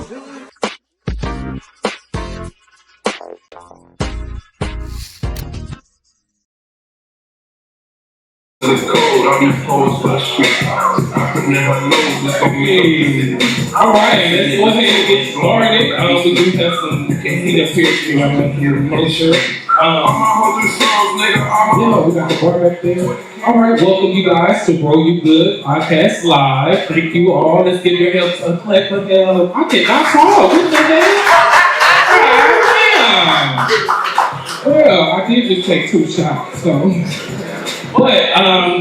It's cold, I'm exposed to the street. I could never know this gonna be. All right, let's go ahead and get started. We do have some heat up here. I'm going to make sure. We got the bar back there. All right, welcome you guys to Bro You Good Podcast Live. Thank you all. Let's give your help to clap for help. I cannot talk. What the hell? Well, I did just take 2 shots, so. But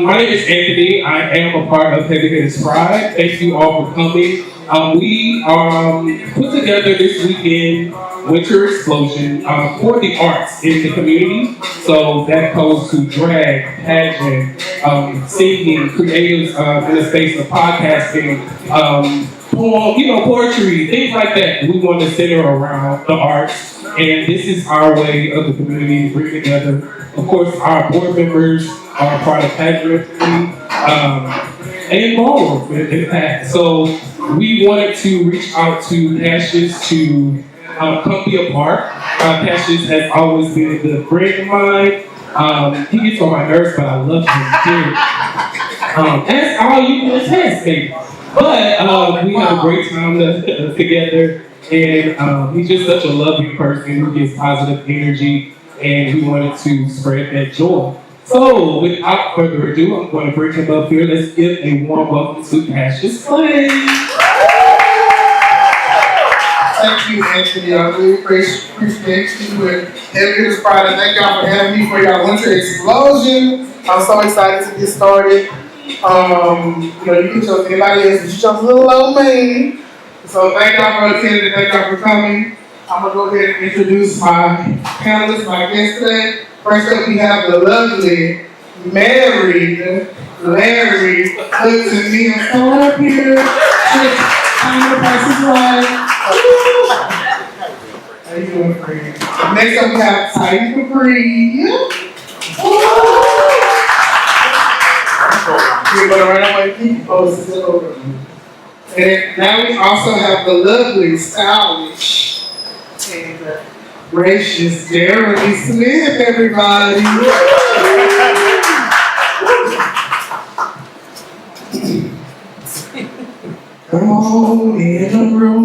my name is Anthony. I am a part of Heavy Hitters Pride. Thank you all for coming. We put together this weekend Winter Explosion for the arts in the community. So that goes to drag, pageant, singing, creatives in the space of podcasting, poetry, things like that. We want to center around the arts, and this is our way of the community to bring together. Of course, our board members are part of pageantry and ballroom in fact. So we wanted to reach out to Cassius to come be a part. Cassius has always been a good friend of mine. He gets on my nerves, but I love him too. That's all you can attest, baby. But we have a great time together, and he's just such a loving person who gives positive energy, and we wanted to spread that joy. So, without further ado, I'm going to bring him up here. Let's give a warm welcome to Cassius Clay. Thank you, Anthony. I really appreciate you and Heavy Hitters Pride. And thank y'all for having me for y'all Winter Explosion. I'm so excited to get started. You can chose anybody else, but you chose little old me. So thank y'all for attending. Thank y'all for coming. I'm going to go ahead and introduce my panelists, my guests today. First up, we have the lovely, married, Larry Hudson Neal. Come on up here. I'm the Price is Right. How you doing, friend? Next up, we have Tidy Capri. You're going to run away. Keep your poses over. And now we also have the lovely, stylish, and gracious Jeremy Smith, everybody. Come on in the room.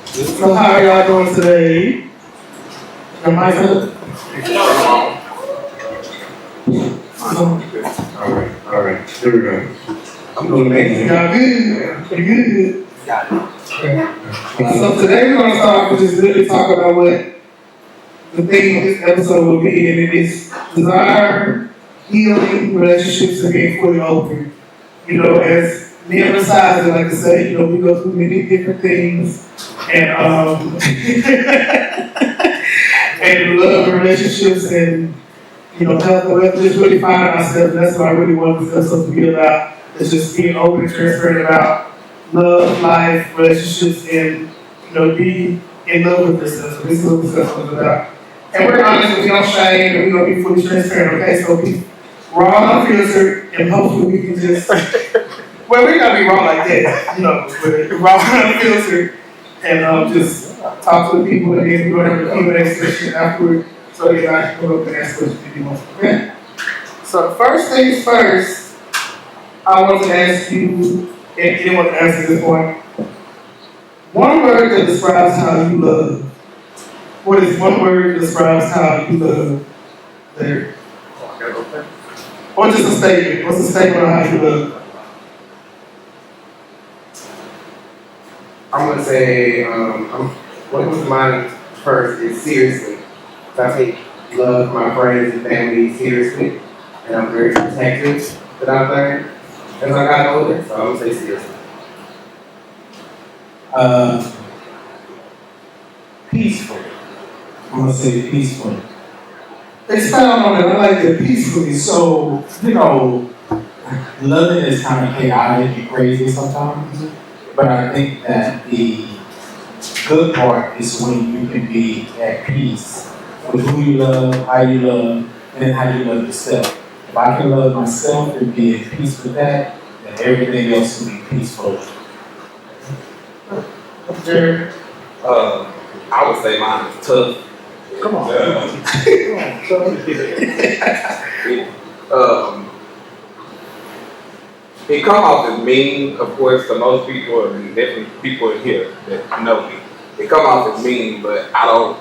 So how are y'all doing today? Am I good? All right, here we go. I'm doing amazing. Y'all good? Pretty good. Got it. So today we're going to start off with just really talk about what the theme of this episode will be, and it is desire, healing, relationships, and being fully open. As me and Messiah like to say, we go through many different things, and and love and relationships, and health, and we have to just really find ourselves. And that's what I really want this episode to be about. It's just being open and transparent about love, life, relationships, and be in love with yourself. So this is what this episode is about. And we're honest, we don't shame, and we're gonna be fully transparent. Okay, so be raw, unfiltered, and hopefully we can just well, we gotta be raw like that, but raw, unfiltered, and just talk to the people, and then we're gonna have a Q&A session afterward, so you guys can come up and ask questions if you want. Okay. So first things first. I want to ask you, and anyone to answer this point, one word that describes how you love. What is one word that describes how you love? There. Or just a statement. What's a statement on how you love? I'm going to say, what comes to mind first is seriously. So I take love my friends and family seriously, and I'm very protective that I've learned as I got older, so I'm going to say seriously. Peaceful. I'm going to say peaceful. Expound on it. I like that peacefully. So, loving is kind of chaotic and crazy sometimes, but I think that the good part is when you can be at peace with who you love, how you love, and how you love yourself. If I can love myself and be at peace with that, then everything else will be peaceful. Jerry. I would say mine is tough. Come on. It come off as mean, of course, to most people, and definitely people in here that know me. It come off as mean, but I don't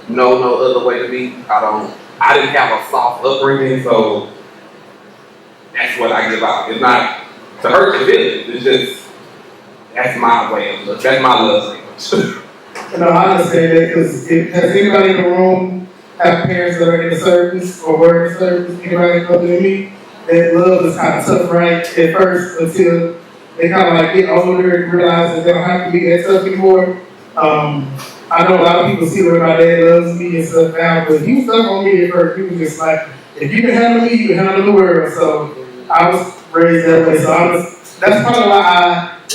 know no other way to be. I didn't have a soft upbringing, so that's what I give out. It's not to hurt your feelings. It's just that's my way of love. That's my love language. You know, I understand that because has anybody in the room have parents that are in the service or were in the service? Anybody other than me? That love is kind of tough, right? At first, until they kind of like get older and realize that they don't have to be that tough anymore. I know a lot of people see where my dad loves me and stuff now, but he was tough on me at first. He was just like, if you can handle me, you can handle the world. So I was raised that way. So that's probably why I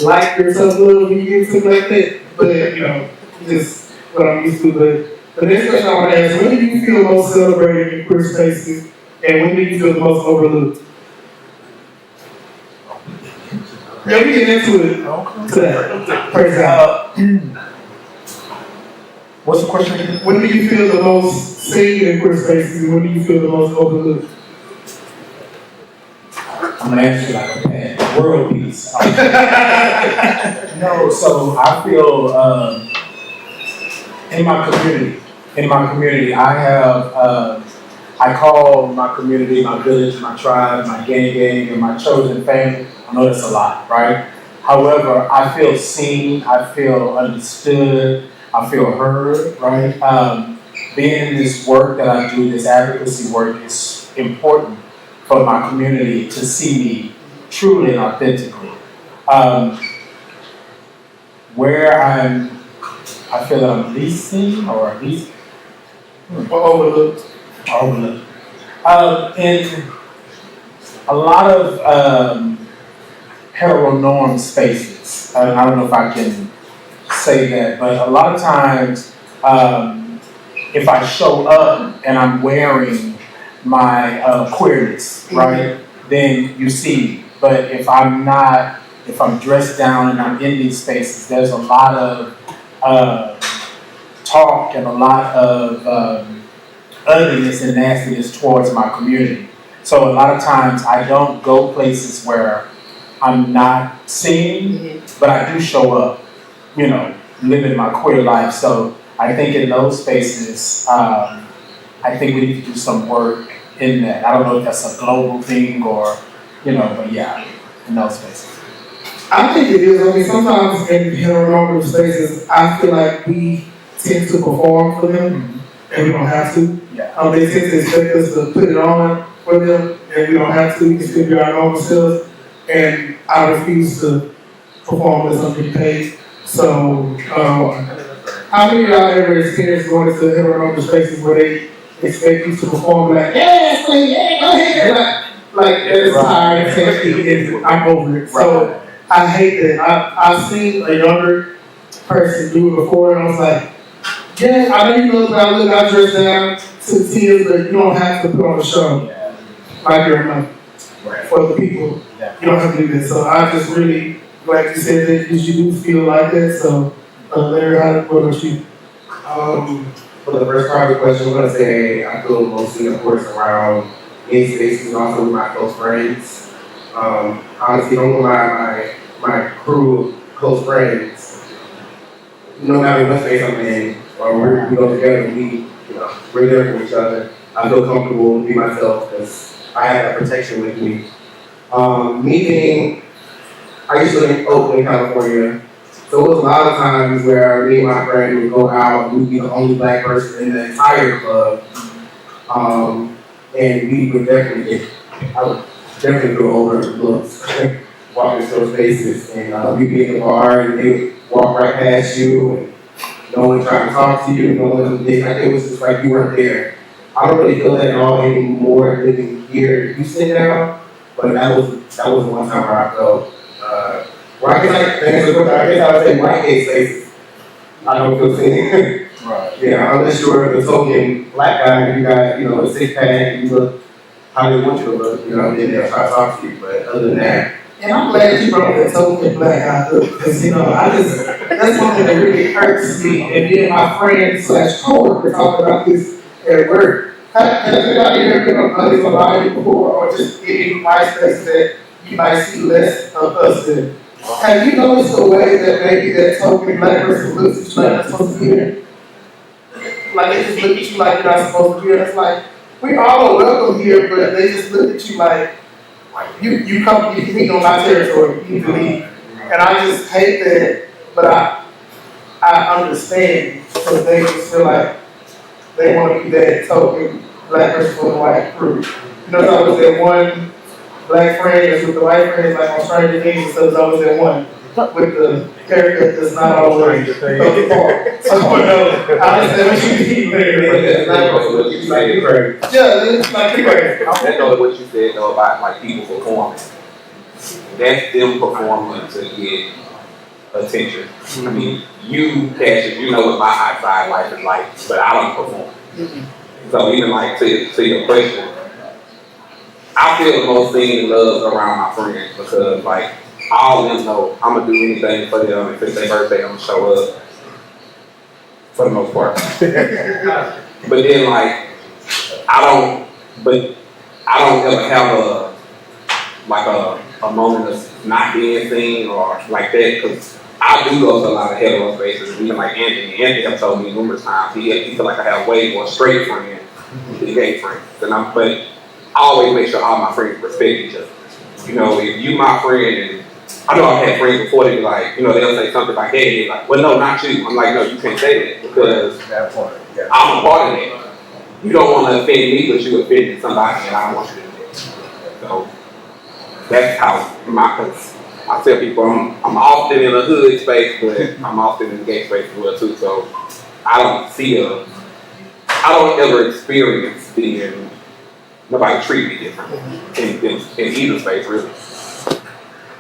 like your tough love when you get something like that. But, you know, just what I'm used to. But the next question I want to ask, when do you feel most celebrated in queer spaces, and when do you feel the most overlooked? Yeah, we get into it today. Praise God. What's the question again? When do you feel the most seen in queer spaces, and when do you feel the most overlooked? I'm gonna answer you like a bad world peace. No, so I feel in my community, I have I call my community my village, my tribe, my gang, and my chosen family. I know that's a lot, right? However, I feel seen, I feel understood, I feel heard, right? Being in this work that I do, this advocacy work, is important for my community to see me truly and authentically. Where I feel that I'm least seen or at least Overlooked. in a lot of heteronorm spaces. I don't know if I can say that, but a lot of times, if I show up and I'm wearing my queerness, right, then you see me. But if I'm not, if I'm dressed down and I'm in these spaces, there's a lot of talk and a lot of ugliness and nastiness towards my community. So a lot of times I don't go places where I'm not seen, but I do show up, you know, living my queer life. So I think in those spaces, I think we need to do some work in that. I don't know if that's a global thing or, you know, but yeah, in those spaces. I think it is. I mean, sometimes in heteronormative spaces, I feel like we tend to perform for them, and we don't have to. Yeah. They tend to expect us to put it on for them, and we don't have to. We can still be our normal selves. And I refuse to perform unless I'm getting paid. So, how many of y'all ever experienced going into heteronormative spaces where they expect you to perform like, yeah, go ahead, like it's tired, and I'm over it. So I hate that. I've seen a younger person do it before, and I was like, yeah, I know you look, I dress down to the tears, but you don't have to put on a show like you're enough for the people. You don't have to do that. So I just really glad you said that because you do feel like that. So Larry, what about you? For the first part of the question, I'm going to say I feel mostly, of course, around gay spaces and also with my close friends. Honestly, don't know my crew of close friends. No matter what space I'm in, or we go together, we're there for each other. I feel comfortable to be myself because I have that protection with me. I used to live in Oakland, California. So it was a lot of times where me and my friend would go out and we'd be the only black person in the entire club. And I would definitely go over and look, walk into those spaces, and we'd be in the bar and they would walk right past you and no one trying to talk to you, no one did. Like, it was just like you weren't there. I don't really feel that at all anymore living here in Houston now, but that was the one time where I felt I guess I would say white gay spaces. I don't feel seen. Right. Yeah, unless you're the token black guy and you got, a six pack and you look how they want you to look, then they'll try to talk to you. But other than that, And I'm glad you brought that token black out up, because that's one thing that really hurts me. And then my friends / coworker talking about this at work. Has anybody ever been on others alive before, or just in my space that you might see less of us in? Have you noticed the way that maybe that token black person looks at you like you're supposed to be there? Like they just look at you like you're not supposed to be there. It's like, we all are welcome here, but they just look at you like, you come, you can on my territory, you need to leave. And I just hate that, but I understand, because they just feel like they want to be that token black person for the white crew. There's always that one black friend that's with the white friends, like on Stranger Things, so there's always that one with the haircut that's not always the fault. So, I understand what you mean there. Yeah, it's like crazy. That goes to what you said though about like people performing. That's them performing to get attention. I mean, you, Cassius, you know what my outside life is like, but I don't perform. So even like to your question, I feel the most seen and loved around my friends because like all of them know I'm gonna do anything for them. If it's their birthday, I'm gonna show up for the most part. But then like I don't ever have a moment of not being seen or like that because I do go to a lot of hetero spaces. Even like Anthony has told me numerous times he feel like I have way more straight friends than gay friends. But I always make sure all my friends respect each other. If you my friend, and I know I've had friends before that be like, they'll say something like, hey, like, well, no, not you. I'm like, no, you can't say that because I'm a part of that. You don't want to offend me, but you offended somebody, and I don't want you to do that. So that's how I tell people I'm often in a hood space, but I'm often in the gay space as well too. So I don't ever experience being nobody treat me different in either space really.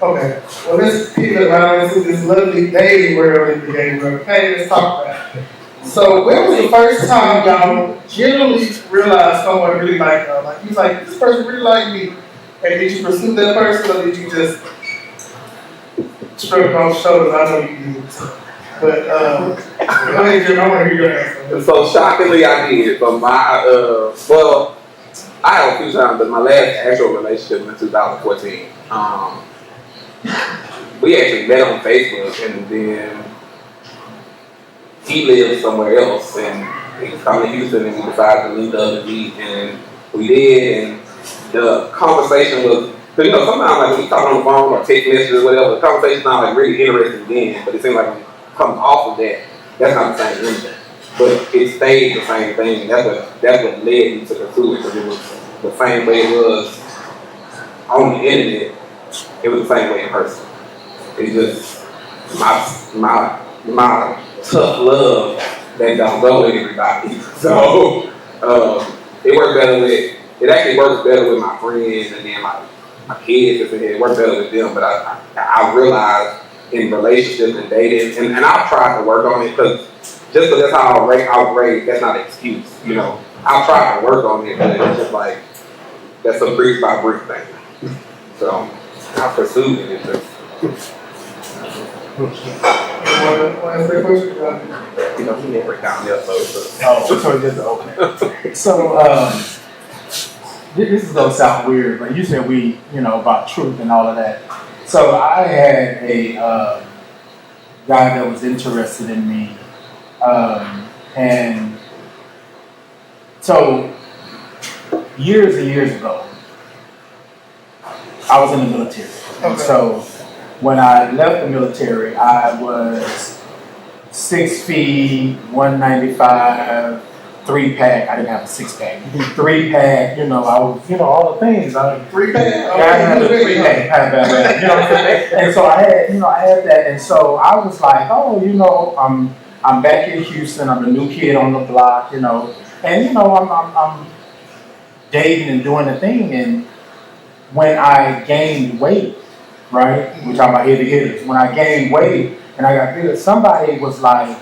Okay, well let's keep it around into this lovely dating world in the gay world. Okay, let's talk about it. So when was the first time y'all generally realized someone really liked y'all? Like you was like, this person really liked me. And did you pursue that person or did you just shrug on shoulders? I know you did. But go ahead, Jim, I want to hear your answer. So shockingly I did. But I have a few times, but my last actual relationship was in 2014. We actually met on Facebook and then he lived somewhere else and he was coming to Houston and we decided to link up and meet and we did and the conversation was, because sometimes like when you talk on the phone or text messages or whatever, the conversation's not like really interesting then, but it seems like when it comes off of that, that's not the same thing. But it stayed the same thing. That's what led me to pursue it because it was the same way it was on the internet. It was the same way in person. It's just my tough love that don't go with everybody. So it actually works better with my friends and then like my kids. It works better with them. But I realized in relationships and dating, and I've tried to work on it because that's how I was raised, that's not an excuse. I've tried to work on it, but it's just like that's a brick by brick thing. So I pursued it. It's just he never down there, so okay. So this is gonna sound weird, but you said about truth and all of that. So I had a guy that was interested in me, and so years and years ago, I was in the military. Okay. So when I left the military, I was 6 feet, 195, 3-pack. I didn't have a 6-pack. 3-pack, I was, all the things. 3-pack? I had a 3-pack. You know what I'm saying? And so I had that. And so I was like, I'm back in Houston. I'm the new kid on the block, and I'm dating and doing the thing. And when I gained weight, right? We're talking about hitters. When I gained weight and I got bigger, somebody was like,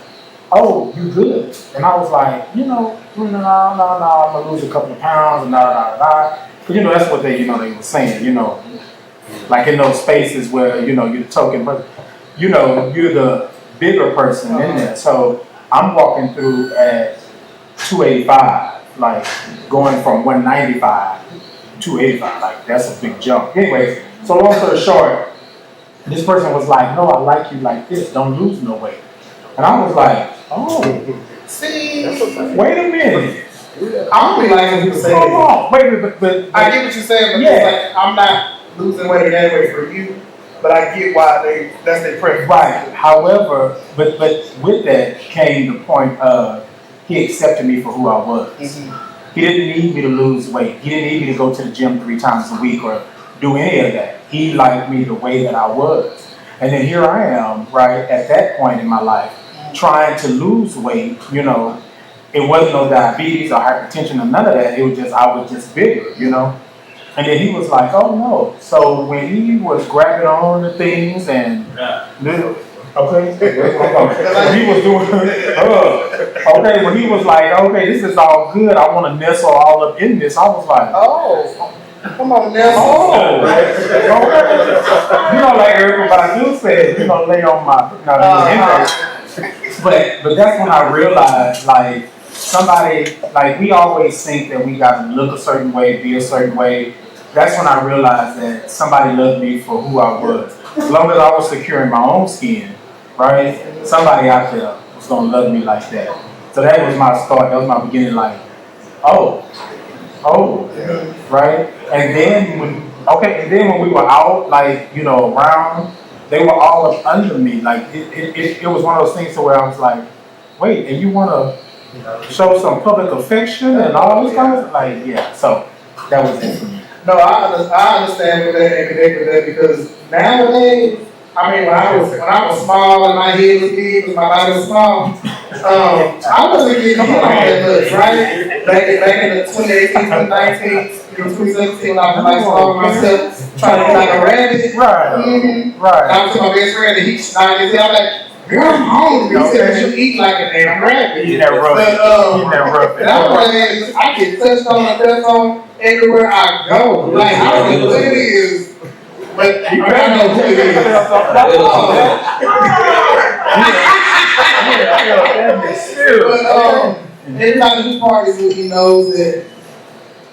"Oh, you good?" And I was like, no, I'm gonna lose a couple of pounds, and that's what they were saying, like in those spaces where, you're the token, but, you're the bigger person in there. So I'm walking through at 285, like going from 195 to 285, like that's a big jump. Anyway, so long story short, this person was like, no, I like you like this, don't lose no weight. And I was like, oh, See, wait a minute. I don't be like when people say Come that. on, wait a minute, but I get what you're saying, but Yeah. it's like I'm not losing weight or gaining weight for you, but I get why that's their preference. right. However, but with that came the point of he accepted me for who I was. Mm-hmm. He didn't need me to lose weight. He didn't need me to go to the gym 3 times a week or do any of that. He liked me the way that I was. And then here I am, right, at that point in my life, trying to lose weight, It wasn't no diabetes or hypertension or none of that. It was just, I was just bigger, And then he was like, oh no. So when he was grabbing on the things and, okay, he was doing, okay, when he was like, okay, this is all good. I want to nestle all up in this. I was like, Oh, come on now. oh, okay. Like everybody do say, lay on my, but that's when I realized, like, somebody, like, we always think that we got to look a certain way, be a certain way. That's when I realized that somebody loved me for who I was. As long as I was secure in my own skin, right? Somebody out there was going to love me like that. So that was my start. That was my beginning, like, oh, right? And then when we were out, like, around, they were all up under me. Like, it was one of those things to where I was like, wait, and you want to show some public affection and all this kind of, like, yeah. So that was it for me. No, I understand with that and connect with that because nowadays, I mean, when I was small and my head was big and my body was small, I wasn't getting hit on that much, right? Back in the 2018, 2019, 2017, when I was like small myself, trying to be like a rabbit. Right. Mm-hmm. Right. I was to my best friend and he sniped his head. I'm like, girl, I'm hungry. He said, you eat like a damn rabbit. Eat that rough. Nowadays, I get touched on everywhere I go. Like, I don't know what it is, but I know who it is. But everybody who parties with me knows that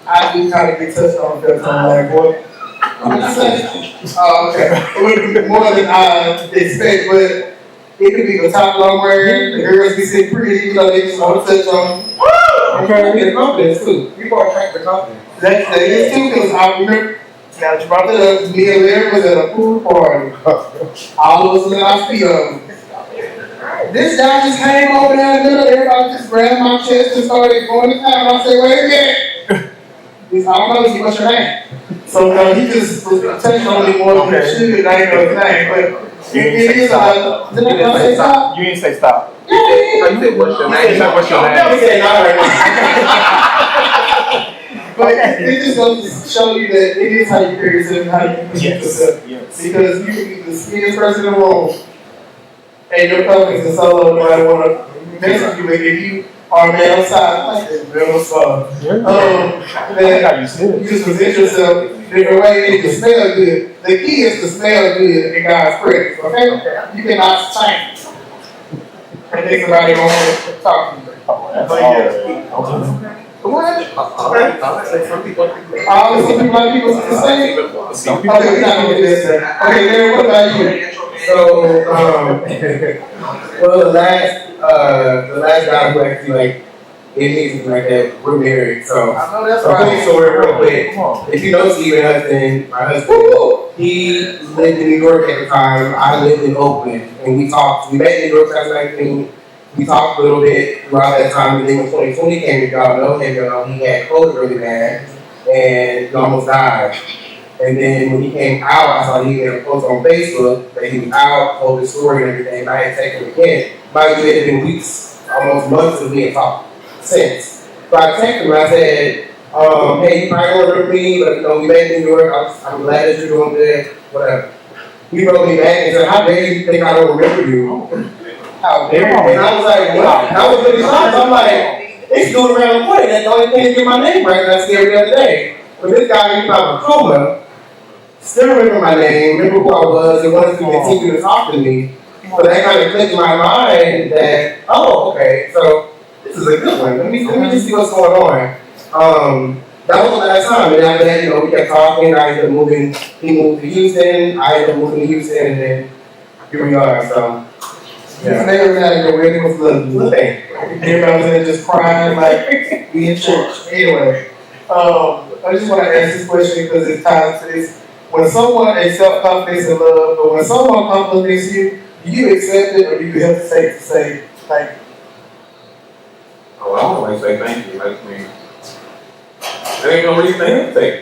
I do kind of get touched on because I'm like, boy, what you say? Oh, okay. It would be more than I expect, but it could be the top long wearing, the girls be sitting pretty, they just want to touch on them. okay, get confidence too. People are attracted to confidence. That is too, because I remember, now that you brought that up, me and Larry was at a pool party. All of us was in our feet on. This guy just came over there in the middle, everybody just grabbed my chest and started going to town. I said, wait a minute. I don't know, what's your name? So he just was touching on me more than he should. I didn't know his name, but it is did I say stop? You didn't say stop. Yeah. You said, what's your name? What's your name? Never say not right now. But it just goes to show you that it is how you carry yourself and how you present yourself. Yes. Because you can be the skinniest person in the room, and your colleagues and solo nobody want to mess with you. If you are a man outside, like this, real soft. Then you just present yourself different way and it can smell good. The key is to smell good in God's presence, okay? You cannot change. I think somebody don't want to talk to you. Some people Some people like the same. Okay, we're not gonna do this. Okay, Larry, what about you? So, well, the last guy who actually like gave me something like that, we're married. So, I know that's quick right. story real quick. If you know Steven Hudson, my husband, he lived in New York at the time. I lived in Oakland, and we talked. We met in New York 2019. We talked a little bit throughout that time. And then when 2020 came, y'all know him. He had COVID really bad, and he almost died. And then when he came out, I saw he had a post on Facebook that he was out, told his story and everything. And I had taken him again. Mind you, it had been weeks, almost months since we had talked since. So I texted him and I said, hey, you probably don't remember me, but we met in New York. I'm glad that you're doing good, whatever. He wrote me back and said, how dare you think I don't remember you? How dare you? And I was like, wow. And I was really shocked. I'm like, it's doing around the way. That's the only thing to get my name right. And I see every other day. But this guy, even out of a coma, still remember my name, remember who I was, and wanted to continue to talk to me. So that kind of clicked in my mind that, oh, okay, so this is a good one. Let me just see what's going on. That was the last time, and after that, we kept talking. I ended up moving. He moved to Houston. I ended up moving to Houston, and then here we are. So yeah, they were like the wedding was a little thing. Everybody was in there just crying like we in church. Anyway, I just want to ask this question because it ties to this. When someone accepts confidence and love, but when someone compliments you, do you accept it or do you hesitate to say thank you? Oh, I always say thank you. Like, there ain't no reason to hesitate.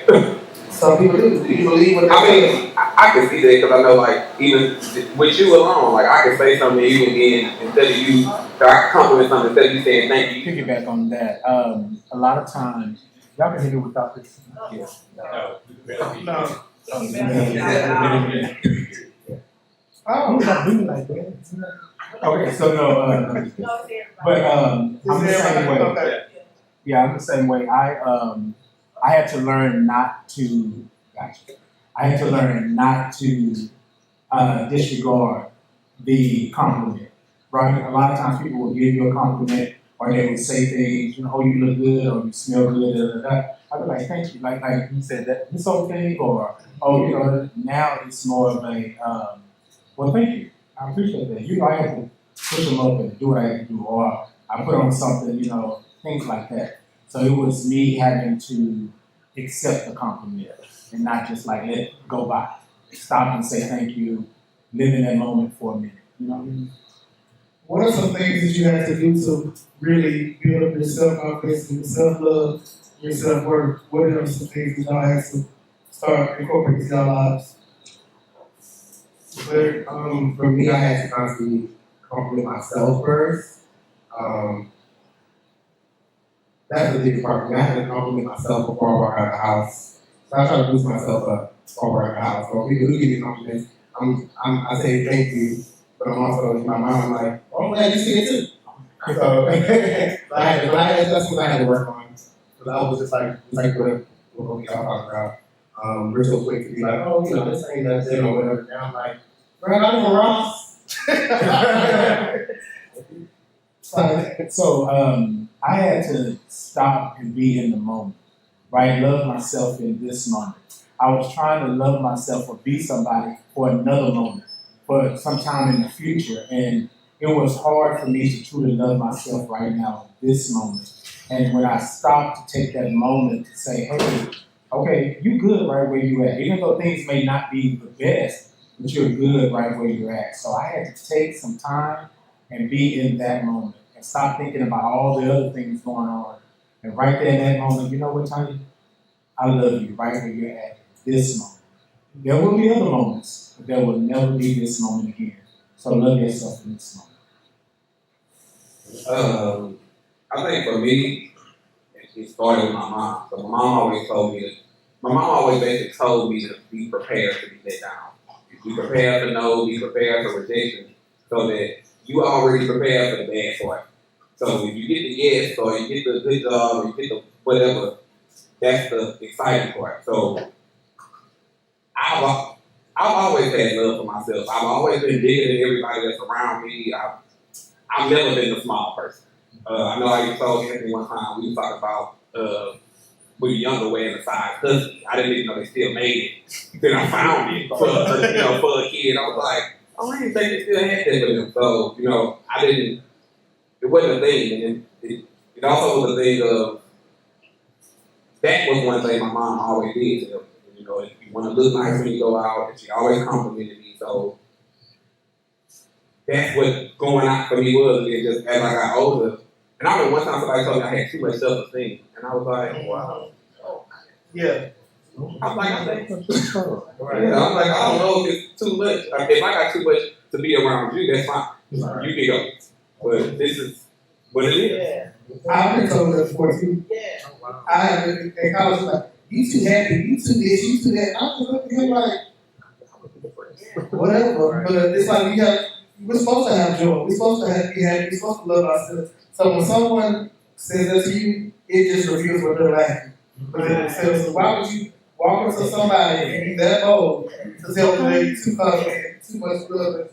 Some people do. Do you believe what I mean, I can see that because I know, like, even with you alone, like, I can say something to you and then instead of you, I can compliment something instead of you saying thank you. Piggyback on that. A lot of times, y'all can hear me without this. Yes. No. Oh, not doing like that. Okay, so no, but I'm the same way. Okay. Yeah, I'm the same way. I had to learn not to. Gotcha. I had to learn not to disregard the compliment. Right? A lot of times people will give you a compliment, or they would say things, oh, you look good, or you smell good, da, da, da. I'd be like, thank you. Like you said, that this okay, or oh, now it's more of a well, thank you. I appreciate that. I have to push them up and do what I have to do, or I put on something, things like that. So it was me having to accept the compliment and not just like let it go by. Stop and say thank you, live in that moment for a minute. You know what I mean? What are some things that you have to do to really build up your self-confidence and your self-love, your self-worth? What are some things that y'all have to start incorporating into your lives? But for me, I had to constantly compliment myself first. That's the biggest part for me. I had to compliment myself before I walk out of the house. So I try to boost myself up before I walk out of the house. So when people do give me compliments, I say thank you, but I'm also in my mind, I'm like, oh, I'm glad you see it too. So that's what I had to work on. Because I was just like what we all talk about. We're so quick to be like, oh, this ain't nothing or whatever. And I'm like, bro, I'm from Ross. So I had to stop and be in the moment, right? Love myself in this moment. I was trying to love myself or be somebody for another moment, for some time in the future. And it was hard for me to truly love myself right now, this moment. And when I stopped to take that moment to say, hey, okay, you good right where you at. Even though things may not be the best, but you're good right where you're at. So I had to take some time and be in that moment and stop thinking about all the other things going on. And right there in that moment, you know what, Tanya? I love you right where you're at this moment. There will be other moments, but there will never be this moment again. So love yourself in this moment. I think for me, it started with my mom. So my mom always basically told me to be prepared to be let down. Be prepared for no, be prepared for rejection, so that you already prepared for the bad part. So if you get the yes, or you get the good job, or you get the whatever, that's the exciting part. So I've always had love for myself. I've always been bigger than everybody that's around me. I've never been a small person. I know I told Anthony one time we talked about when you're younger wearing a size husky. I didn't even know they still made it. Then I found it for a kid. I was like, oh, I didn't think they still had that with them. So I didn't. It wasn't a thing, and it also was a thing of that was one thing my mom always did. If you want to look nice when you go out, and she always complimented me. So that's what going out for me was. And just as I got older, and I remember one time somebody told me I had too much self-esteem, and I was like, wow. Yeah. I'm like, I think I'm like, I don't know if it's too much. If I got too much to be around you, that's fine. You can go. But this is what it is. I've been told that before too. I have been in college like, you too happy, you too this, you too that. I was looking at him like, whatever. But it's like we're supposed to have joy. We're supposed to be happy. We're supposed to love ourselves. So when someone says that to you, it just reveals what they're lacking. within themselves. So why would you walk up to somebody and be that bold to tell them they too confident, too much love?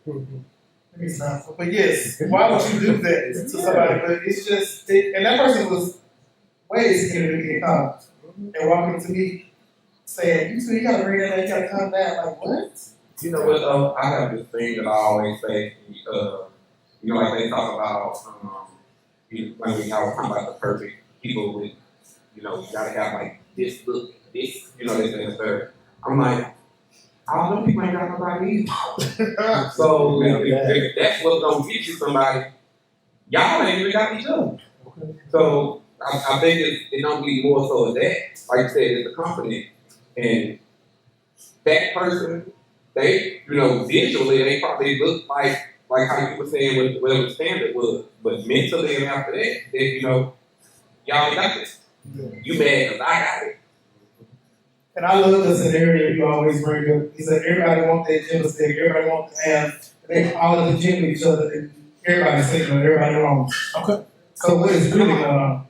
Let me stop. But yes, why would you do that to somebody? But it's just, and that person was way scared to be in college and walking to me saying, you gotta bring that, you gotta come back. Like, what? You know what though? I have this thing that I always say, you know, like they talk about, when we always talk about the perfect people with, you know, you gotta have like this look, this, you know, this and the third. I'm like, all them people ain't got nobody either. So if that's what's gonna get you somebody, y'all ain't even got each other. So I think it don't be more so that. Like you said, it's the confidence. And that person, they, you know, visually they probably look like how you were saying with whatever the standard was. But mentally and after that, they, you know, y'all ain't got this. You mad because I got it. And I love the scenario you always bring up. He said everybody wants that gym stick, everybody wants to have, they all in the gym with each other, and everybody's single, everybody wrong. Okay. So what is really going on?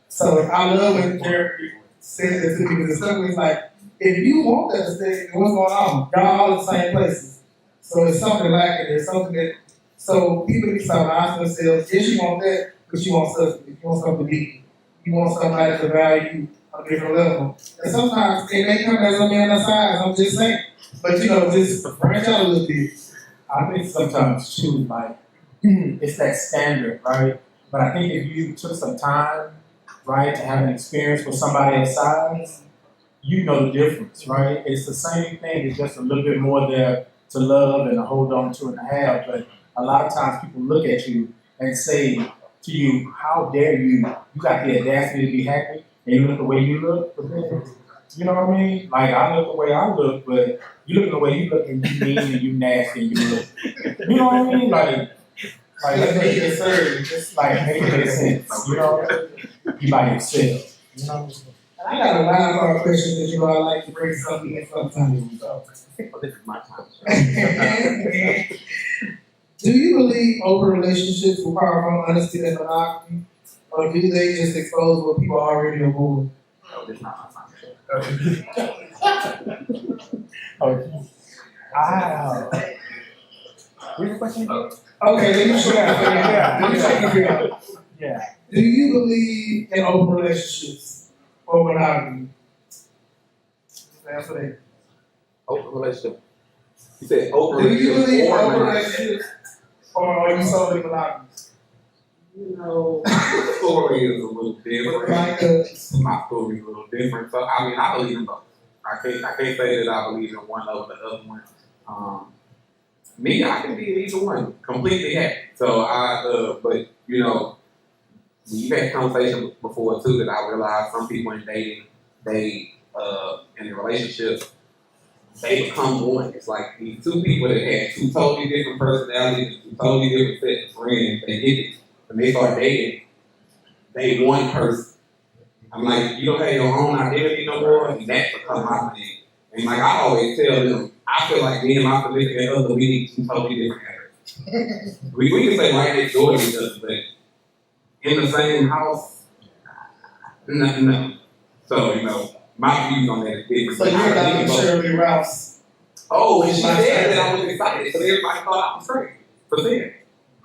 So I love when Jerry says that to me because it's like, if you want that stick, what's going on? Y'all all in the same places. So it's something lacking, there's something that, so people need to start asking themselves, yes, you want that, but you want something, you want something deep. You want somebody to value on a different level. And sometimes it may come as a man of size, I'm just saying. But you know, just branch out a little bit. I think sometimes too, like, it's that standard, right? But I think if you took some time, right, to have an experience with somebody at size, you know the difference, right? It's the same thing, it's just a little bit more there to love and to hold on to and to have. But a lot of times people look at you and say to you, how dare you, you got the audacity to be happy and you look the way you look, but then, you know what I mean? Like I look the way I look, but you look the way you look and you mean and you nasty and you look. You know what I mean? Like let's make it serve. Just like make it make sense. You know? You by yourself. You know? And I got a lot of hard questions that you know I like to bring something in sometimes. So. Well, this is my time. Do you believe open relationships require more honesty than monogamy? Or do they just expose what people already avoid? No, this is not my time. Okay. What's the question again? Okay, let me show you. Yeah. Do you believe in open relationships or monogamy? Just answer that. Open relationship. You said open Do you relationship believe or open relationship? relationships or are you solely monogamous? You know, my story is a little different. My story is a little different. So I mean, I believe in both. I can't say that I believe in one over the other one. Me, I can be in either one, completely happy. So but you know, we've had conversations before too that I realized some people in dating, they in a relationship, they become one. It's like these two people that had two totally different personalities, two totally different sets of friends. They get it. When they start dating, they one person. I'm like, you don't have your own identity no more, and that's become my thing. And like I always tell them, I feel like me and my significant other, we need two totally different areas. we can say right next door to each other, but in the same house, no. So, you know, my views on that is different. So you're not Shirley Rouse. Oh, and she said that I was excited, so everybody thought I was crazy for saying.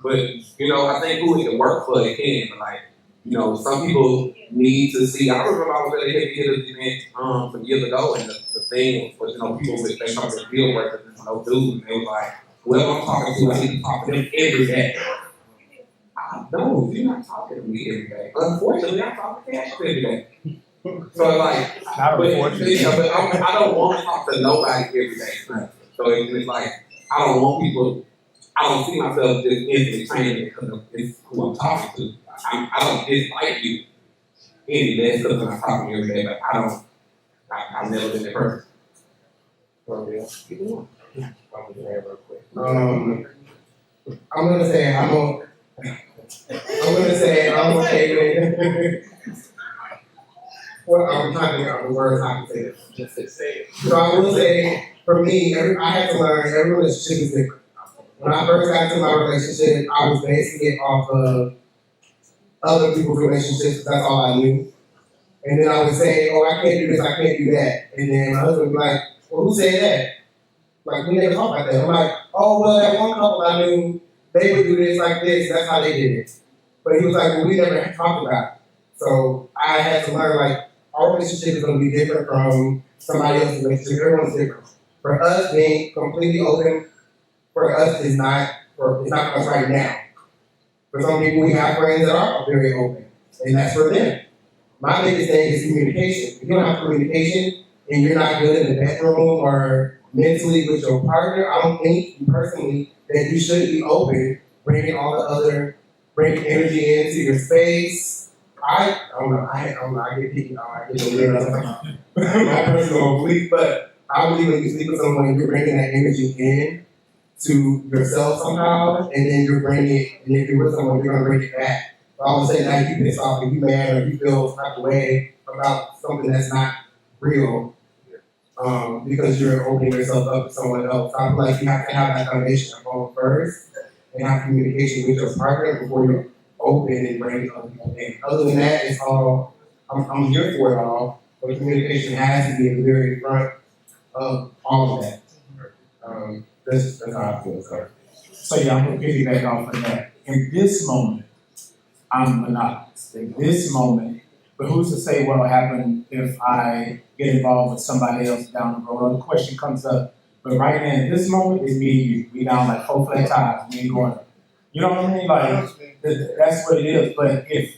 But, you know, I think who it can work for, it can. But, like, you know, some people need to see. I remember I was at a heavy hitters event some years ago, and the thing was, you know, people with they come to deal breakers and no dudes, and they was like, whoever I'm talking to, I need to talk to them every day. No, you're not talking to me every day. Unfortunately, I talk to Cash every day. So like, I don't want to talk to nobody every day. So it's like, I don't want people. I don't see myself just instantly changing because it's who I'm talking to. I don't dislike you any less because I'm talking to you every day, but I've never been that person. Keep going. I'm gonna say I'm okay with well, I'm trying to figure out the words I can say this. Just to say it. So I will say, for me, I had to learn every relationship is different. When I first got into my relationship, I was basing it off of other people's relationships. That's all I knew. And then I would say, oh, I can't do this, I can't do that. And then my husband would be like, well, who said that? Like, we never talk about that. I'm like, oh, well, that one couple I knew, they would do this like this, that's how they did it. But he was like, well, we never talked about it. So I had to learn, like, our relationship is going to be different from somebody else's relationship. Everyone's different. For us, being completely open, for us, it's not for us right now. For some people, we have friends that are very open, and that's for them. My biggest thing is communication. If you don't have communication and you're not good in the bedroom or mentally with your partner, I don't think personally that you should be open, bringing energy into your space. I don't know. I get picky. I get a little my personal belief, but I believe when you sleep with someone, you're bringing that energy in to yourself somehow, and then you're bringing it, and if you're with someone, you're gonna bring it back. So I would say now you pissed off, if you mad, or you feel type of way about something that's not real, because you're opening yourself up to someone else. I feel like you have to have that foundation of home first, and have communication with your partner before you're open and bring other people in. Other than that, it's all, I'm here for it all, but communication has to be at the very front of all of that. That's how I feel. So yeah, I'm gonna piggyback off of that. In this moment, I'm monogamous. In this moment, but who's to say what'll happen if I get involved with somebody else down the road? Or the question comes up. But right now, in this moment, it's me and you. We down like 4 flat tires. We ain't going up. You know what I mean? Like that's what it is. But if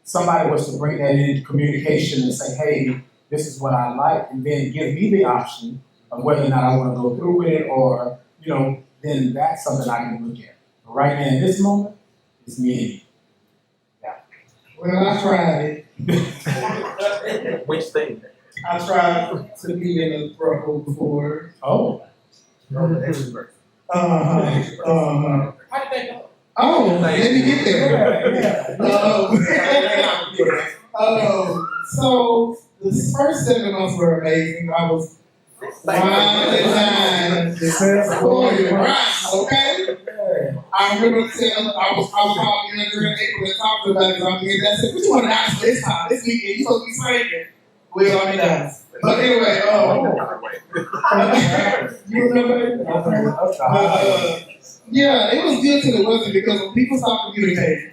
somebody was to bring that into communication and say, hey, this is what I like, and then give me the option of whether or not I want to go through with it, or then that's something I can look at. But right now, in this moment, it's me and you. Well, I tried it. Which thing? I tried to be in a throuple before. Oh. How did they go? Oh, let me get there. So the first 7 months were amazing. I was wild and okay? I remember I was talking to her and April and talking about it. I mean, that's it. What you want to ask for this time? This weekend, you supposed to be singing. Well, I mean, that's. But anyway, you remember it? Yeah, it was good till it wasn't, because when people stop communicating,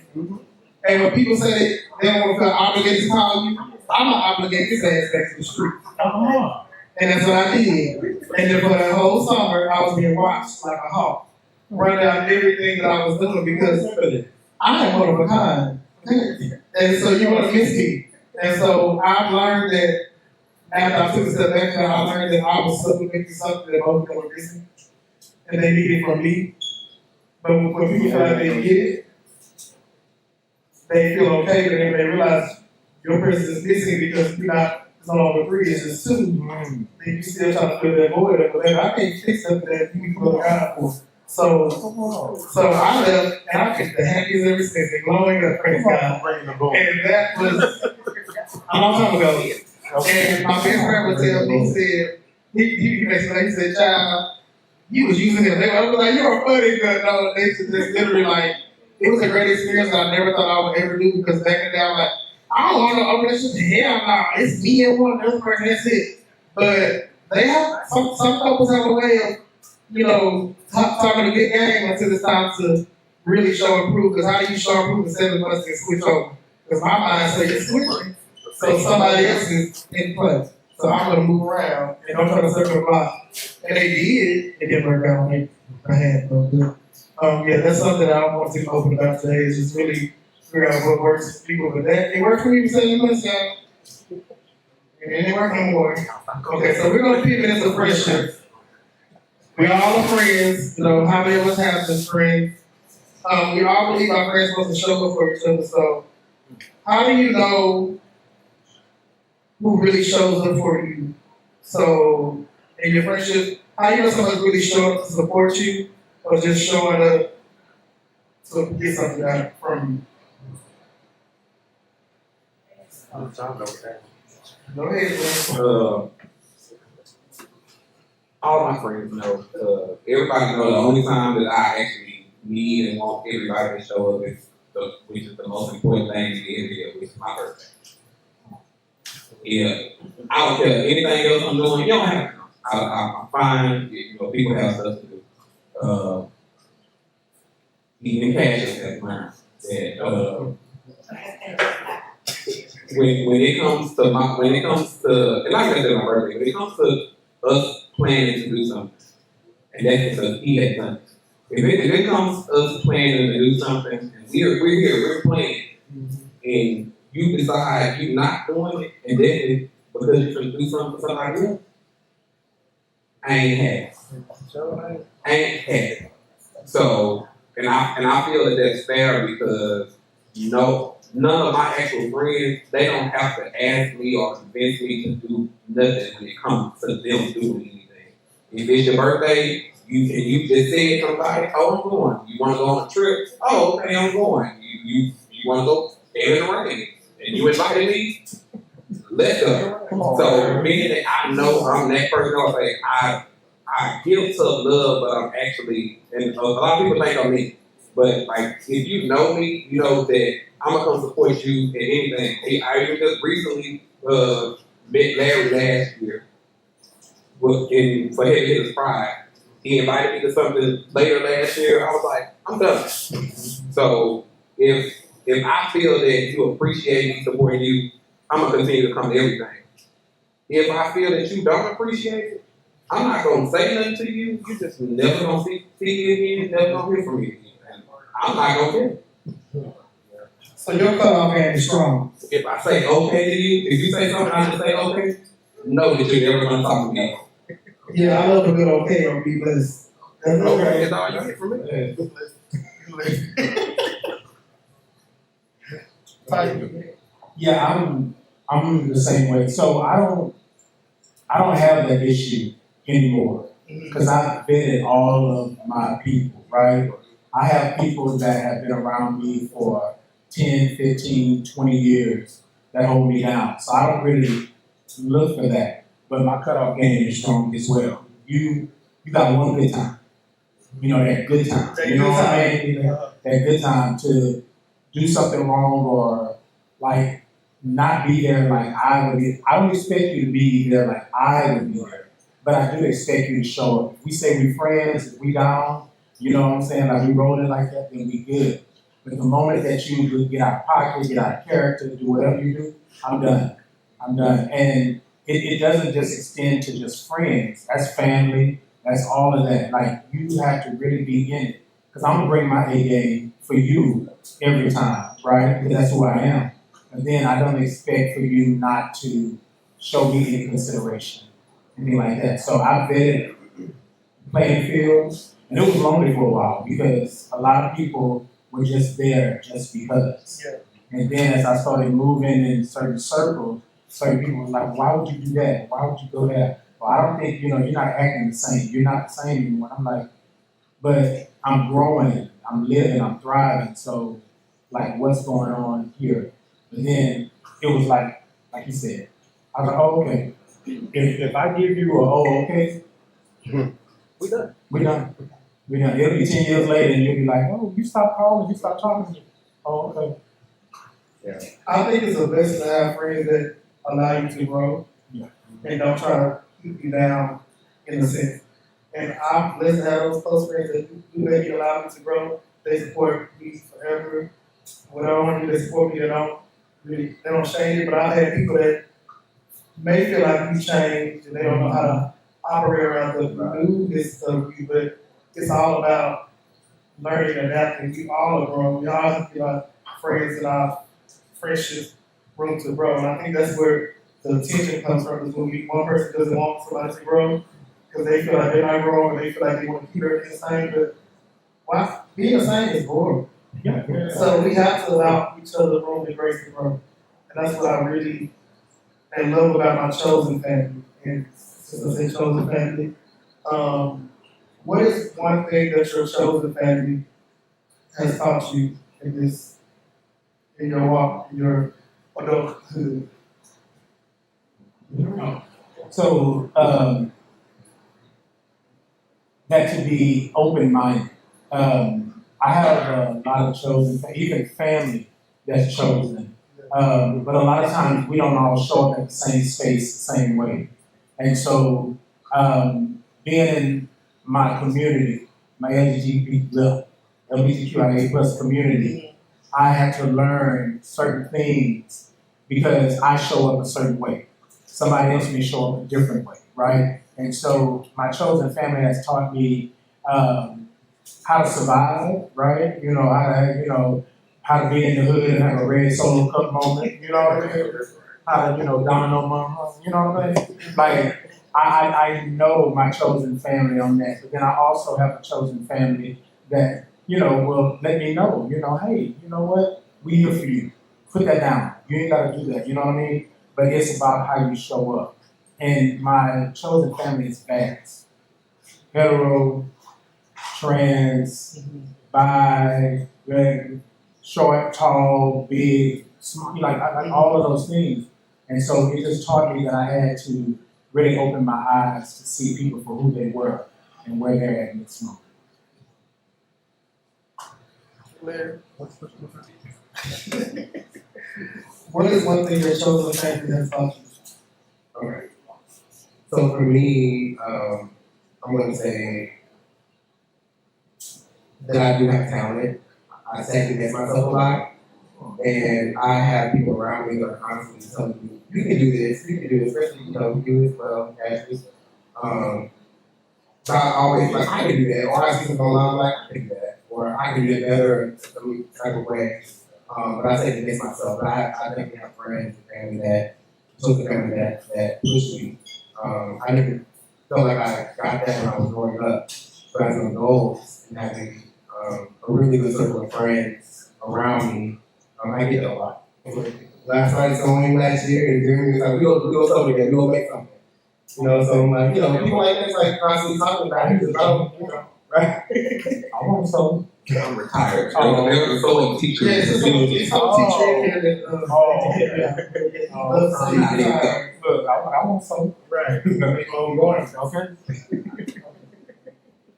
and when people say they don't want to feel obligated to call you, I'm not obligated to say it's back to the street. And that's what I did. And then for that whole summer, I was being watched like a hawk, run down everything that I was doing, because I am one of a kind. And so you want to miss me. And so I've learned that after I took a step back, I learned that I was supplementing something that both of them were missing, and they needed from me. But when people feel like they get it, they feel okay, but then they realize your person is missing because you're not, it's no longer 3, it's just 2. Then you still try to fill that void up, but then I can't fix something that you can go around for. So I left, and I picked the happiest ever since, and glowing up, praise God. And that was a long time ago. And my best friend would tell me, he said, he said, child, you was using him. I was like, you're a funny girl. No, they just literally like, it was a great experience that I never thought I would ever do, because back in the day, I'm like, I don't want no relationship. Hell no, it's me and one other person, that's it. But they have, some couples have a way of, talking a good game until it's time to really show and prove. Because how do you show and prove in 7 months and switch over? Because my mind says it's switching. So somebody else is in place. So I'm going to move around and I'm trying to circle the block. And they did. It didn't work out. I had no good. Yeah, that's something I don't want to be open about today. Is just really figure out what works for people. But that it worked for me for 7 months, y'all. And it didn't work no more. Okay, so we're going to pivot into friendships. We all are friends. How many of us have some friends? We all believe our friends are supposed to show up for each other. So how do you know who really shows up for you? So in your friendship, how do you know someone's really showing up to support you, or just showing up to get something out from you? Go ahead, bro. All my friends know. Everybody knows the only time that I actually need and want everybody to show up is which is the most important thing in the end, which is my birthday. Yeah, I don't care anything else I'm doing. You don't have to. I'm fine. You know, people have stuff to do. Even cash has mine. That when it comes to and like I said, my birthday, when it comes to us planning to do something, and that's because he had done it. If it comes to us planning to do something, and we're here, we're planning, and you decide you're not doing it, and then because you're going to do something for somebody else, I ain't had it. I ain't had it. So, and I feel that that's fair because, you know, none of my actual friends, they don't have to ask me or convince me to do nothing when it comes to them doing anything. If it's your birthday, you just said to somebody, oh, I'm going. You want to go on a trip? Oh, okay, I'm going. You want to go stand in the rain, and you invited me? Let's go. So meaning that I know I'm that person. I'll say I give tough love, but I'm actually, and a lot of people think I'm me. But like, if you know me, you know that I'm gonna come support you in anything. I even just recently met Larry last year for Heavy Hitters Pride. He invited me to something later last year. I was like, I'm done. So if I feel that you appreciate me supporting you, I'm gonna continue to come to everything. If I feel that you don't appreciate it, I'm not gonna say nothing to you. You just never gonna see me again, never gonna hear from me again. And I'm not gonna care. So your cutoff hand is strong. If I say okay to you, if you say something, I just say okay, know that you're never gonna talk to me. Yeah, I love a good okay or be blessed. That's Okay, that's all you get from me. Yeah, I'm the same way. So I don't have that issue anymore because I've vetted all of my people, right? I have people that have been around me for 10, 15, 20 years that hold me down. So I don't really look for that. But my cutoff game is strong as well. You got one good time. You know, that good time. You know what I mean? That good time to do something wrong or like not be there like I would be. I don't expect you to be there like I would be there, but I do expect you to show up. If we say we friends, if we down, you know what I'm saying, like we rolling like that, then we good. But the moment that you get out of pocket, get out of character, do whatever you do, I'm done. I'm done. And it doesn't just extend to just friends. That's family. That's all of that. Like you have to really be in it. Because I'm gonna bring my A game for you every time, right? Because that's who I am. And then I don't expect for you not to show me any consideration, anything like that. So I vetted playing fields, and it was lonely for a while because a lot of people were just there just because. Yeah. And then as I started moving in certain circles, certain people were like, why would you do that? Why would you go there? Well, I don't think, you're not acting the same. You're not the same anymore. I'm like, but I'm growing, I'm living, I'm thriving. So, like, what's going on here? But then it was like you said, I was like, oh, okay. If I give you a oh, okay, We done. we're done. We're done. It'll be 10 years later and you'll be like, oh, you stopped calling, you stopped talking to me. Oh, okay. I think it's a blessing to have friends that allow you to grow Yeah. and don't try to keep you down in a sense. And I'm blessed to have those close friends that do make you allow me to grow. They support me forever. Whatever I want to do, they support me. They don't change it. But I've had people that may feel like we changed and they don't know how to operate around the newness of you. But it's all about learning and adapting. We all are growing. We all have to be our friends and our friendship room to grow. And I think that's where the tension comes from. Is when one person doesn't want somebody to grow because they feel like they're not growing or they feel like they want to keep everything the same. But why being the same is boring. Yeah. So we have to allow each other room and grace to grow. And that's what I really love about my chosen family. And since I say chosen family, what is one thing that your chosen family has taught you in your walk, in your adulthood? So, that to be open-minded. I have a lot of chosen, even family that's chosen. But a lot of times we don't all show up at the same space the same way. And so being in my community, my LGBTQIA plus community, I had to learn certain things because I show up a certain way. Somebody else may show up a different way, right? And so my chosen family has taught me how to survive, right? How to be in the hood and have a red solo cup moment, you know what I mean? How to, down on my, you know what I mean? Like, I know my chosen family on that, but then I also have a chosen family that, will let me know, hey, you know what? We here for you. Put that down. You ain't gotta do that, you know what I mean? But it's about how you show up. And my chosen family is vast. Hetero, trans, bi, red, short, tall, big, small, like all of those things. And so it just taught me that I had to really open my eyes to see people for who they were and where they're at in this moment. What is one thing your chosen family has taught you? Okay. So for me, I'm going to say that I do have talent. I second guess myself a lot. And I have people around me that are constantly telling me, you can do this, especially, you do this well, Ashley. So I always like, I can do that, or I see something online, like, I can do that, or I can do it better in some type of way. But I say against myself, but I definitely have friends and family that push me. I never felt like I got that when I was growing up, but as an adult and having a really good circle of friends around me, I get that a lot. Last night's going last year, and during this time, we go something together, we go make something. So I'm like, people like that's like constantly talking about it, right? I want some. I'm retired. There's a sewing teacher. Yeah, it's a teacher in here that, Look, I want some. right. Okay.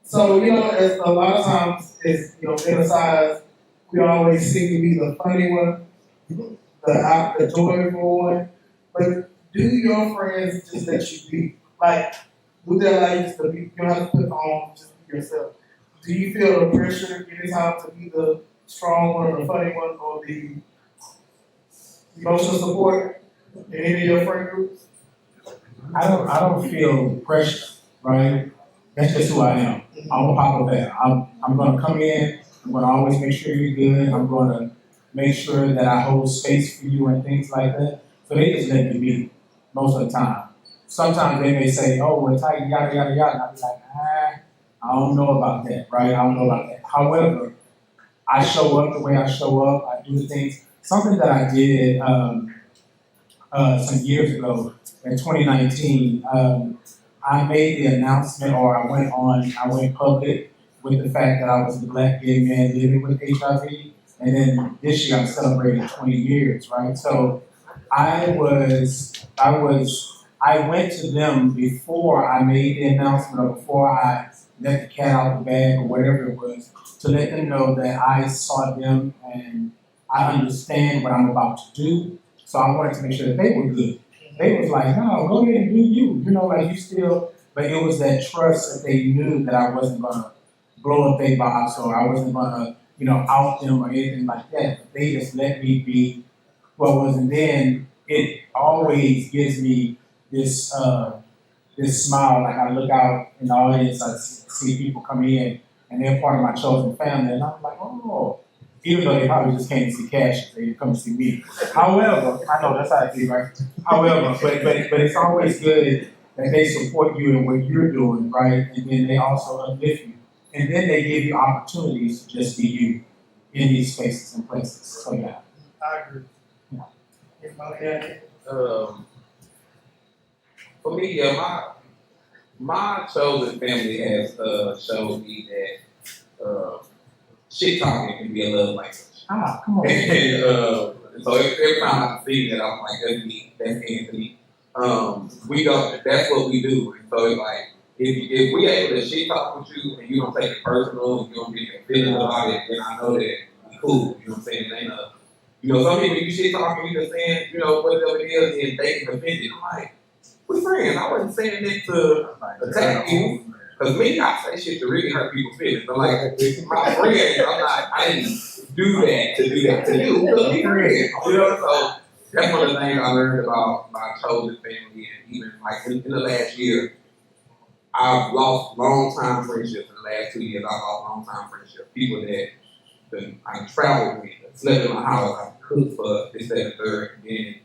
So, as a lot of times, emphasized, we always seem to be the funny one, the joyful one. But do your friends just let you be? Like, do they allow you to be? You don't have to put on just be yourself. Do you feel the pressure anytime to be the strong one, or the funny one, or the emotional support in any of your friend groups? I don't feel pressure, right? That's just who I am. I'm a Papa Bear. I'm gonna come in, I'm gonna always make sure you're good, I'm gonna make sure that I hold space for you and things like that. So they just let me be most of the time. Sometimes they may say, oh, well, tight, yada, yada, yada. And I'll be like, I don't know about that, right? I don't know about that. However, I show up the way I show up, I do things. Something that I did some years ago in 2019, I made the announcement, or I went public with the fact that I was a Black gay man living with HIV. And then this year I'm celebrating 20 years, right? So I went to them before I made the announcement, or before I let the cat out of the bag, or whatever it was, to let them know that I saw them and I understand what I'm about to do. So I wanted to make sure that they were good. They was like, no, go ahead and do you. Like you still, but it was that trust that they knew that I wasn't gonna blow up their box, or I wasn't gonna, out them or anything like that. But they just let me be what was, and then it always gives me this this smile. Like I look out in the audience, I see people come in, and they're part of my chosen family, and I'm like, oh. Even though they probably just came to see Cash, they come to see me. However, I know that's how I feel, right? However, but it's always good that they support you in what you're doing, right? And then they also uplift you. And then they give you opportunities to just be you in these spaces and places. So yeah. I agree. For me, yeah, my chosen family has showed me that shit talking can be a love language. Come on. And so every time I see that, I'm like, that's me, that's Anthony. We don't. That's what we do. And so it's like, if we able to shit talk with you and you don't take it personal, you don't get your feelings about it, then I know that we cool. You know what I'm saying? It ain't a You know, some people you shit talking, you just saying, you know, whatever it is, and they get offended. I'm like, we're friends. I wasn't saying it to attack you. Because me, I say shit to really hurt people's feelings. I'm like, my friend, I didn't do that to you. Because we friends. You know, so that's one of the things I learned about my chosen family. And even like in the last year, I've lost long time friendships. In the last 2 years, I've lost long time friendships. People that I traveled with, slept in my house, I cooked for this, that, and third, and then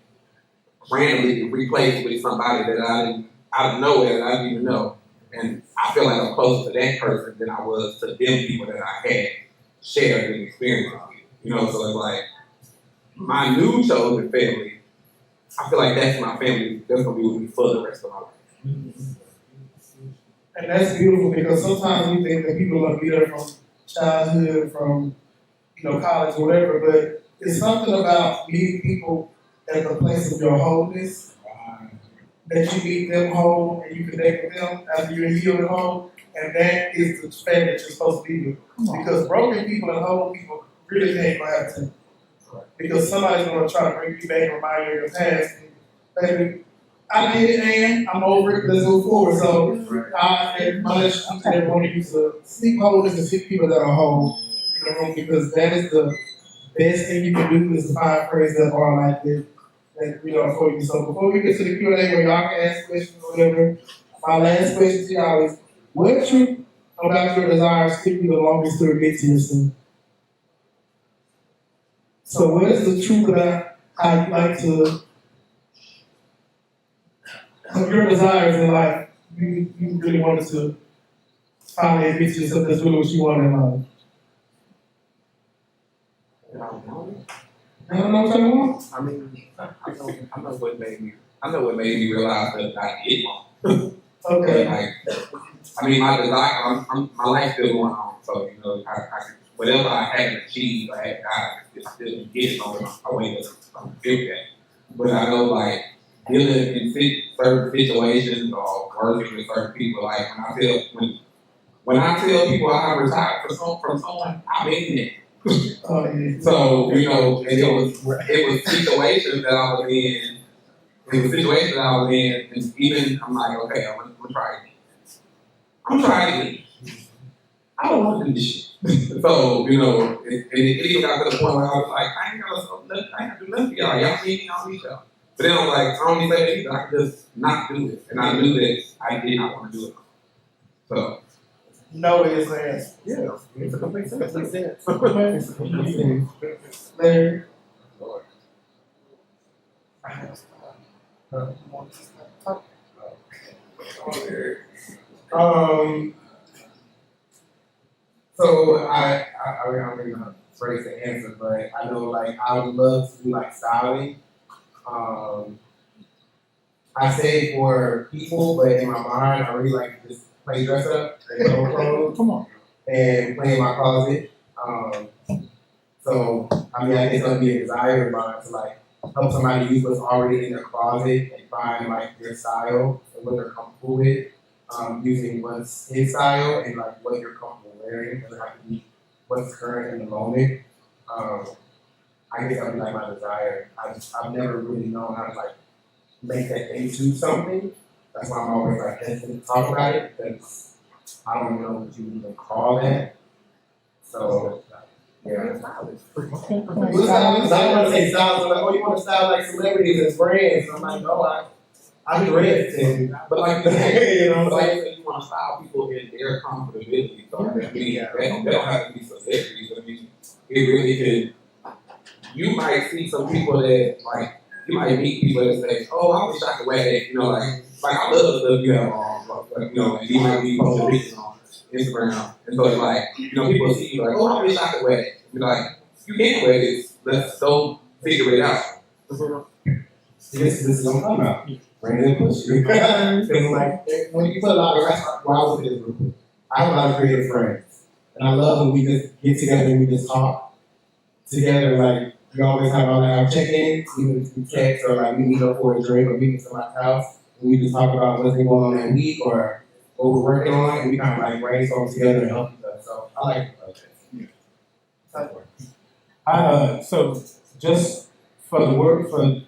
randomly replaced with somebody that I didn't, out of nowhere, that I didn't even know. And I feel like I'm closer to that person than I was to them people that I had shared the experience with. You know, so it's like my new chosen family, I feel like that's my family. That's gonna be with me for the rest of my life. And that's beautiful because sometimes we think that people are going to be there from childhood, from college or whatever, but it's something about meeting people at the place of your wholeness, that you meet them whole and you connect with them after you're healed and whole, and that is the family that you're supposed to be with. Because broken people and whole people really can't cohabitate. Because somebody's going to try to bring you back and remind you of your past. And, baby, I did it, and I'm over it. Let's move forward. So I admonish everyone to use the sleep wholeness and seek people that are whole in the room, because that is the best thing you can do is to find friends that are like that for you. So before we get to the Q&A where y'all can ask questions or whatever, my last question to y'all is, what truth about your desires took you the longest to admit to yourself? So what is the truth about how you like to, of your desires in life, you really wanted to finally admit to yourself that's really what you want in life? I don't know what I want. I mean, I know what made me realize that I did want. Okay. I mean, my desire, my life's still going on. So, you know, whatever I haven't achieved, it's still getting on my way to feel that. But I know, like, dealing in certain situations or working with certain people, like, when I tell people I retired from someone, I mean it. So, you know, and it was situations that I was in. It was situations that I was in, and even I'm like, okay, I'm gonna try it. I'm trying it. I don't want to do this shit. So, you know, it even got to the point where I was like, I ain't gonna do nothing for y'all. Y'all see me, I'll meet y'all. But then I was like, I don't need to say that either. I can just not do it. And I knew that I did not want to do it. So. No is the answer. Yeah, it's a complete sense. Larry? So I don't really know how to phrase the answer, but I know like I would love to do like styling. I say it for people, but in my mind, I really like to just play dress up and go clothes. Come on. And play in my closet. So I mean, I think it's gonna be a desire of mine to like help somebody use what's already in their closet and find like their style and what they're comfortable with. Using what's in style and like what you're comfortable wearing. It doesn't have to be what's current in the moment. I guess that'd be like my desire. I've never really known how to like make that into something. That's why I'm always like hesitant to talk about it, because I don't know what you even call that. So yeah. I want to say style, so like, oh, you want to style like celebrities and brands. I'm like, no, I dress and but like you know, like you want to style people in their comfortability. So I mean, they don't have to be celebrities. I mean, it really could. You might see some people that like. You might meet people that say, "Oh, I wish I could wear that." You know, like I love the stuff you have on. You know, and you might be posting pictures on Instagram, and so it's like, you know, people see you like, "Oh, I wish I could wear that." You're like, "You can't wear this. Let's go figure it out." This is what I'm talking about. Bring it push. Because like when you put a lot of restaurant, well, I was in this group. I have a lot of creative friends, and I love when we just get together and we just talk together. Like we always have our check-ins, even if we text or like we meet up for a drink or meet at somebody's house, and we just talk about what's been going on that week or what we're working on, and we kind of like brainstorm together and help each other. So I like it. So just for the work, for the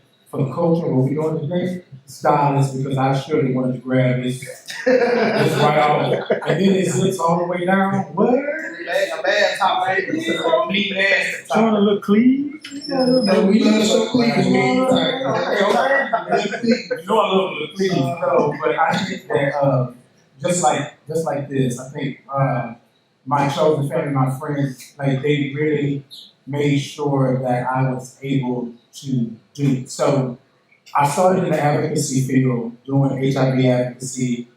culture, what we're doing today, stylist, because I surely wanted to grab this right off. And then it slips all the way down. What? A bad top eight. Showing a little cleave. No, we love to show cleavage. We ain't Okay. You know I love the cleave. No, but I think that just like this, I think my chosen family, my friends, like they really made sure that I was able to do it. So I started in the advocacy field, doing HIV advocacy,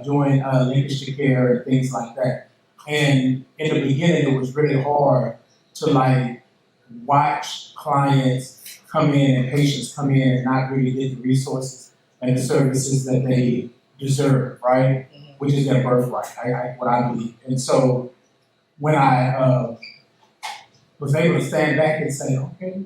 doing linkage to care and things like that. And in the beginning, it was really hard to like watch clients come in and patients come in and not really get the resources and the services that they deserve, right? Which is their birthright, what I believe. And so when I was able to stand back and say, okay,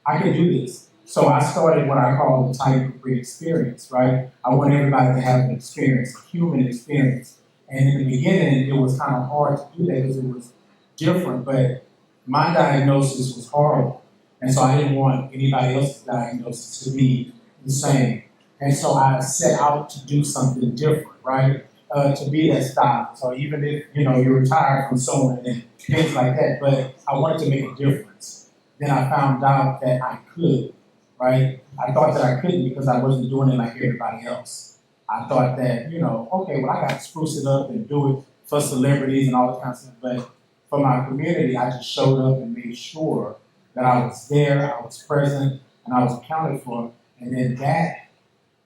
I can do this. So I started what I call the type of experience, right? I want everybody to have an experience, a human experience. And in the beginning, it was kind of hard to do that because it was different, but my diagnosis was horrible. And so I didn't want anybody else's diagnosis to be the same. And so I set out to do something different, right? To be that stylist. So even if, you're retired from sewing and things like that, but I wanted to make a difference. Then I found out that I could, right? I thought that I couldn't because I wasn't doing it like everybody else. I thought that, okay, well, I got to spruce it up and do it for celebrities and all that kind of stuff. But for my community, I just showed up and made sure that I was there, I was present, and I was accounted for. And then that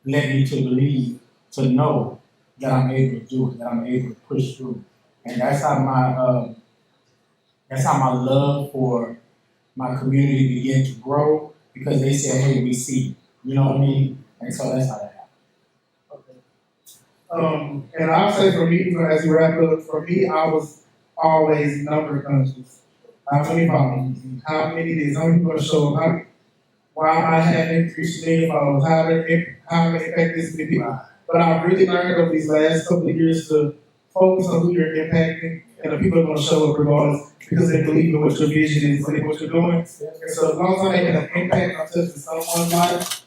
led me to believe, to know that I'm able to do it, that I'm able to push through. And that's how my love for my community began to grow, because they said, hey, we see you. You know what I mean? And so that's how that happened. And I'll say for me, as we wrap up, for me, I was always number conscious. How many followers? How many days? How many people show up? Why am I having 3 million followers? How many impact this many people? But I've really learned over these last couple of years to focus on who you're impacting, and the people are going to show up regardless because they believe in what your vision is and what you're doing. And so as long as I'm making an impact on touching someone's life,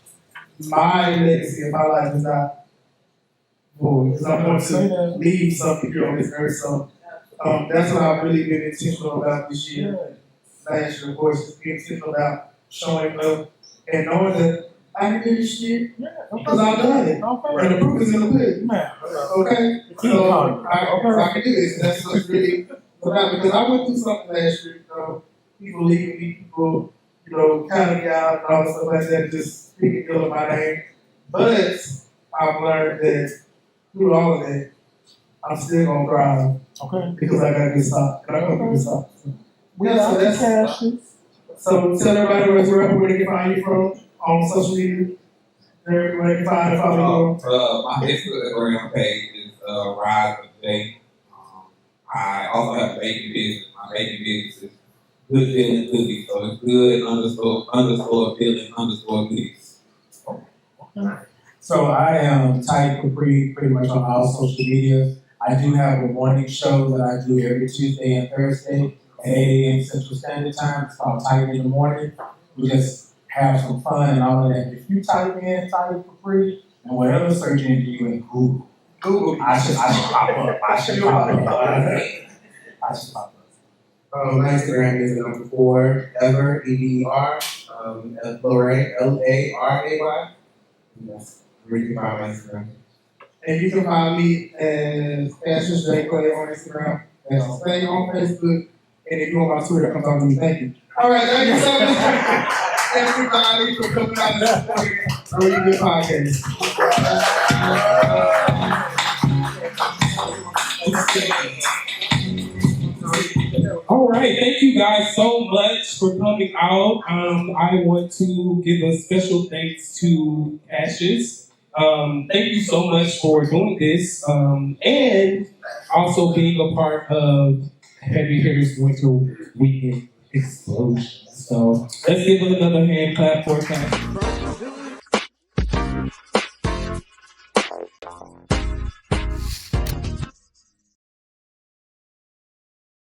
my legacy in my life is not void, because I'm going to leave something here on this earth. So that's what I've really been intentional about this year. Last year, of course, just being intentional about showing up and knowing that I can do this shit because I've done it. And the proof is in the pudding. Okay? So I can do this. And that's what's really about, because I went through something last year, people leaving me, people, counting me out and all that stuff like that, just speaking ill of my name. But I've learned that through all of that, I'm still gonna thrive. Okay. Because I got good stuff. And I got good stuff. So that's passions. So tell everybody where they can find you from on social media. Where they can find and follow you. My Instagram page is Rise of Day. I also have a baby business. My baby business is Good Feeling Goodies. So it's good _ feeling _ goodies. Okay. So I am Ty Capri pretty much on all social media. I do have a morning show that I do every Tuesday and Thursday at 8 a.m. Central Standard Time. It's called Type in the Morning. We just have some fun and all of that. If you type in Ty Capri and whatever search engine you in Google, I should pop up. I should pop up. My Instagram is number 4 ever EVER Laray LARAY. Yes, where you can find my Instagram. And you can find me as Passions J Clay on Instagram, as Clay on Facebook, and if you want my Twitter, come talk to me. Thank you. All right, thank you so much, everybody, for coming out and supporting a really good podcast. All right, thank you guys so much for coming out. I want to give a special thanks to Ashes. Thank you so much for doing this, and also being a part of Heavy Hitters Winter Weekend Explosion. So let's give another hand clap for Cash.